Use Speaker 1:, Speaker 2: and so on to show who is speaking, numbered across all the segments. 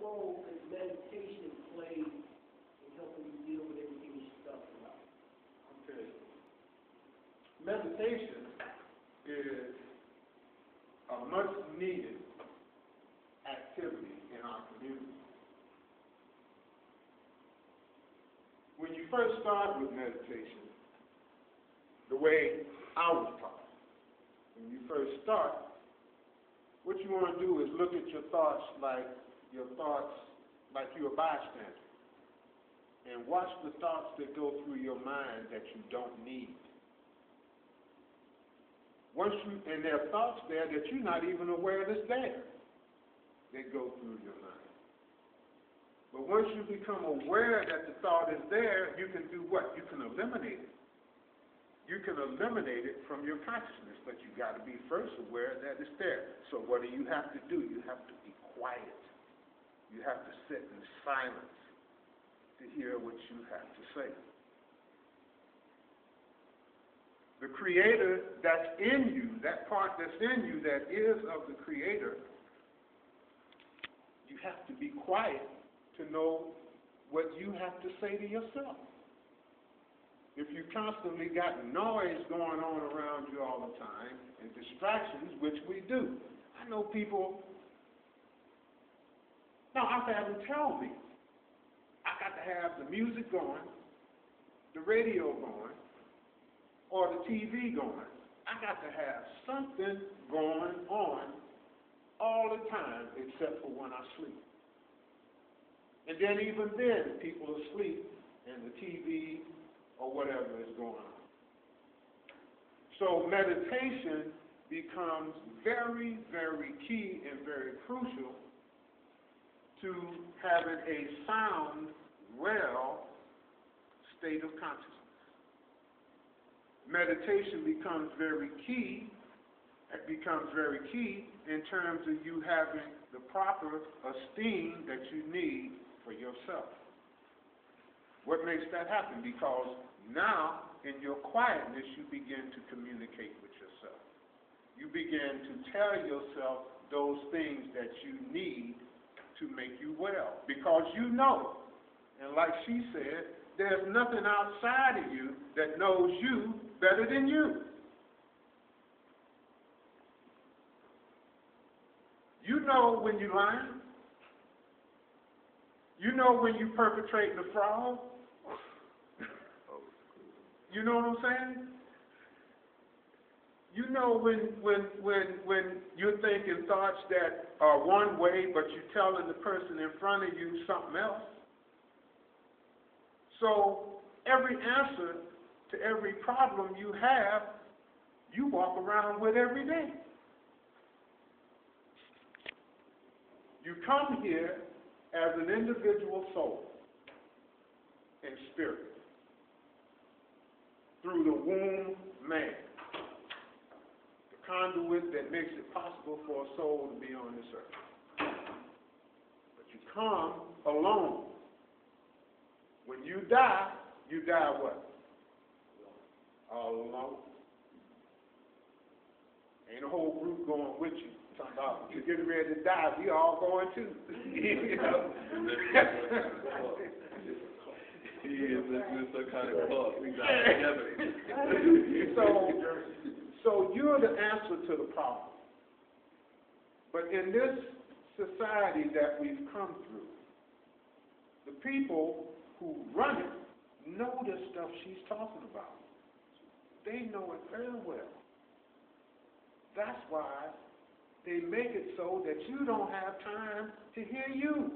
Speaker 1: role does meditation play in helping you deal with everything you're talking about?
Speaker 2: Okay. Meditation is a much needed activity in our community. When you first start with meditation, the way I was taught, when you first start, what you want to do is look at your thoughts like you're a bystander, and watch the thoughts that go through your mind that you don't need. And there are thoughts there that you're not even aware that's there. They go through your mind. But once you become aware that the thought is there, you can do what? You can eliminate it. You can eliminate it from your consciousness, but you got to be first aware that it's there. So what do you have to do? You have to be quiet. You have to sit in silence to hear what you have to say. The Creator that's in you, that part that's in you that is of the Creator, you have to be quiet to know what you have to say to yourself. If you constantly got noise going on around you all the time and distractions, which we do. I know people, I've had them tell me, I got to have the music going, the radio going, or the TV going. I got to have something going on all the time except for when I sleep. And then even then, people are asleep and the TV or whatever is going on. So meditation becomes very, very key and very crucial to having a sound, well state of consciousness. Meditation becomes very key. It becomes very key in terms of you having the proper esteem that you need for yourself. What makes that happen? Because now, in your quietness, you begin to communicate with yourself. You begin to tell yourself those things that you need to make you well. Because you know, and like she said, there's nothing outside of you that knows you better than you. You know when you're lying. You know when you're perpetrating a fraud. You know what I'm saying? You know when you're thinking thoughts that are one way, but you're telling the person in front of you something else. So every answer to every problem you have, you walk around with every day. You come here as an individual soul and spirit through the womb man, the conduit that makes it possible for a soul to be on this earth. But you come alone. When you die what? All alone. Ain't a whole group going with you. Talking about you're getting ready to die, we all going too. You know?
Speaker 3: He is listening to some kind of talk. We die together.
Speaker 2: So you're the answer to the problem. But in this society that we've come through, the people who run it know the stuff she's talking about. They know it very well. That's why they make it so that you don't have time to hear you.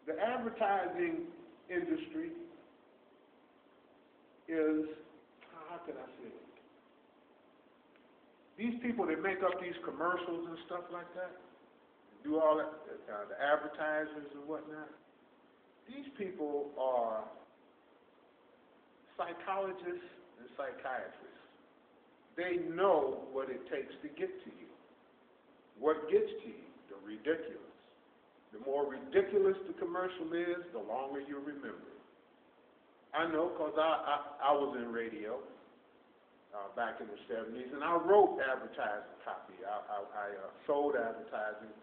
Speaker 2: The advertising industry is, how can I say it? These people that make up these commercials and stuff like that, do all that, the advertisers and whatnot, these people are psychologists and psychiatrists. They know what it takes to get to you. What gets to you? The ridiculous. The more ridiculous the commercial is, the longer you remember it. I know because I was in radio back in the 70s, and I wrote advertising copy. I sold advertising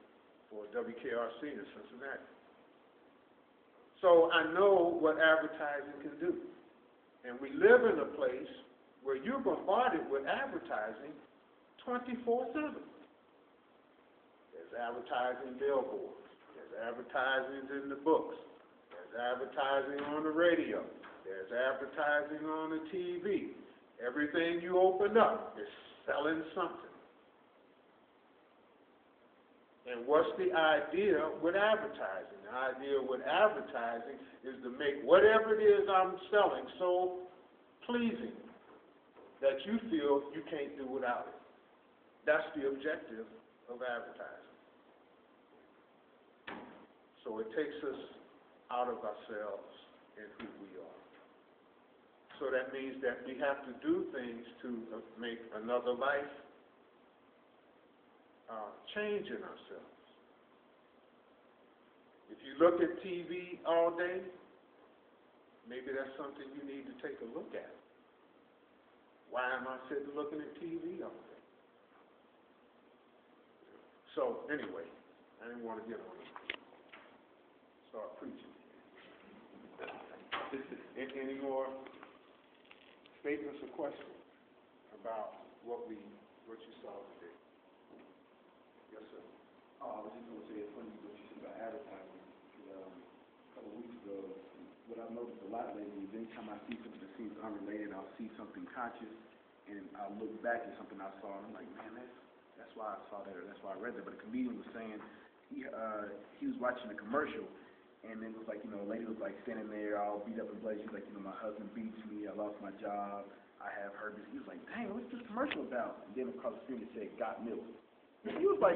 Speaker 2: for WKRC in Cincinnati. So I know what advertising can do. And we live in a place where you're bombarded with advertising 24/7. There's advertising billboards. There's advertising in the books. There's advertising on the radio. There's advertising on the TV. Everything you open up is selling something. And what's the idea with advertising? The idea with advertising is to make whatever it is I'm selling so pleasing that you feel you can't do without it. That's the objective of advertising. So it takes us out of ourselves and who we are. So that means that we have to do things to make another life change in ourselves. If you look at TV all day, maybe that's something you need to take a look at. Why am I sitting looking at TV all day? So anyway, I didn't want to get on it. Start preaching. Any more statements or questions about what you saw today? Yes, sir.
Speaker 4: I was just going to say, it's funny what you said about advertising. A couple of weeks ago, what I've noticed a lot lately is anytime I see something that seems unrelated, I'll see something conscious, and I'll look back at something I saw, and I'm like, man, that's why I saw that, or that's why I read that. But a comedian was saying he was watching a commercial, and then it was like, a lady was like standing there all beat up and bloody. She's like, my husband beats me, I lost my job, I have heard this. He was like, dang, what's this commercial about? And then across the screen it said, got milk. He was like,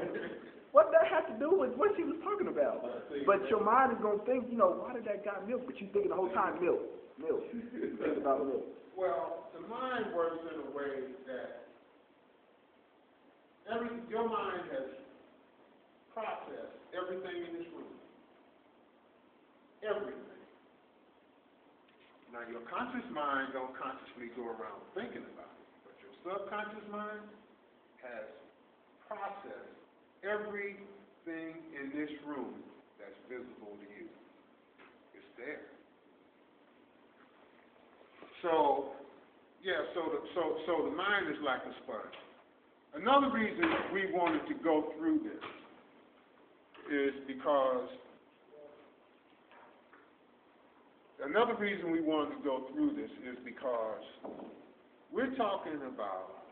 Speaker 4: what that had to do with what she was talking about? But your mind is going to think, why did that got milk? But you're thinking the whole time, milk. You think about milk.
Speaker 2: Well, the mind works in a way that your mind has processed everything in this room. Everything. Now, your conscious mind don't consciously go around thinking about it, but your subconscious mind has processed everything in this room that's visible to you. It's there. So, yeah, so the mind is like a sponge. Another reason we wanted to go through this is because we're talking about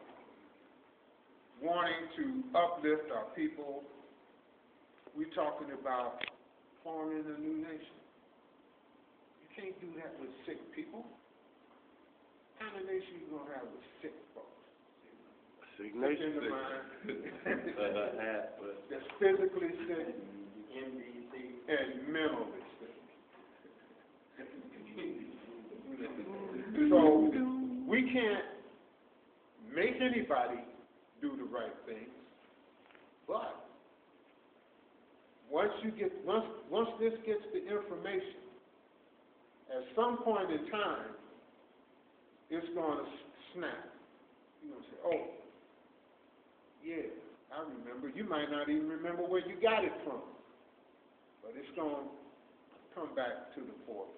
Speaker 2: wanting to uplift our people. We're talking about forming a new nation. You can't do that with sick people. What kind of nation you gonna have with sick folks?
Speaker 3: Sick nation.
Speaker 2: In the mind. That's physically sick and mentally sick. So we can't make anybody do the right things, but once this gets the information, at some point in time, it's going to snap. You're going to say, oh, yeah, I remember. You might not even remember where you got it from, but it's going to come back to the forefront.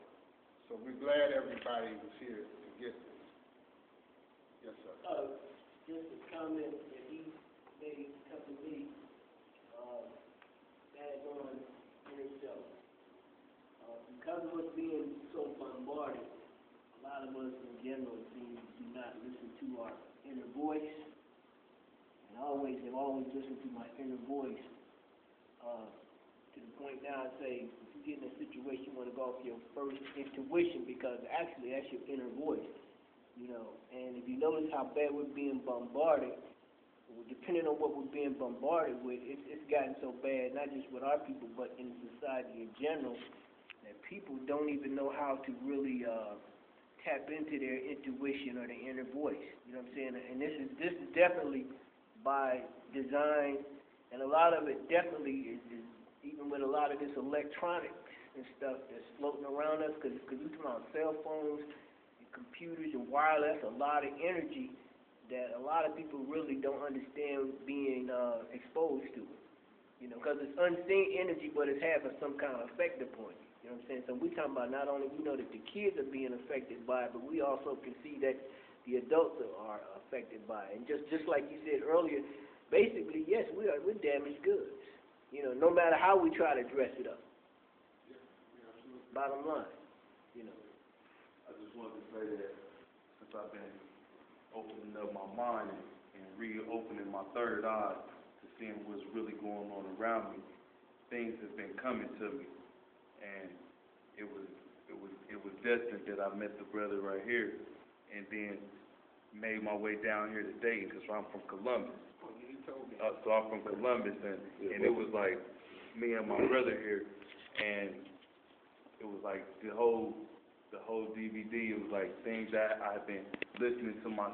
Speaker 2: So we're glad everybody was here to get this. Yes, sir.
Speaker 1: Just a comment that he made a couple of weeks, that on in itself. Because of us being so bombarded, a lot of us in general seem to not listen to our inner voice. And have always listened to my inner voice, to the point now I say, if you get in a situation you want to go off your first intuition, because actually that's your inner voice. And if you notice how bad we're being bombarded, depending on what we're being bombarded with, it's gotten so bad, not just with our people, but in society in general, that people don't even know how to really tap into their intuition or their inner voice. You know what I'm saying? And this is definitely by design, and a lot of it definitely is even with a lot of this electronics and stuff that's floating around us, because we're talking about cell phones, computers and wireless, a lot of energy that a lot of people really don't understand being exposed to it. You know, because it's unseen energy, but it's having some kind of effect upon you. You know what I'm saying? So we talking about not only we know that the kids are being affected by it, but we also can see that the adults are affected by it. And just like you said earlier, basically, yes, we're damaged goods. You know, no matter how we try to dress it up. Bottom line, you know.
Speaker 3: I just wanted to say that since I've been opening up my mind and reopening my third eye to seeing what's really going on around me, things have been coming to me, and it was destined that I met the brother right here, and then made my way down here to Dayton because I'm from Columbus. So I'm from Columbus, and it was like me and my brother here, and it was like the whole DVD. It was like things that I've been listening to my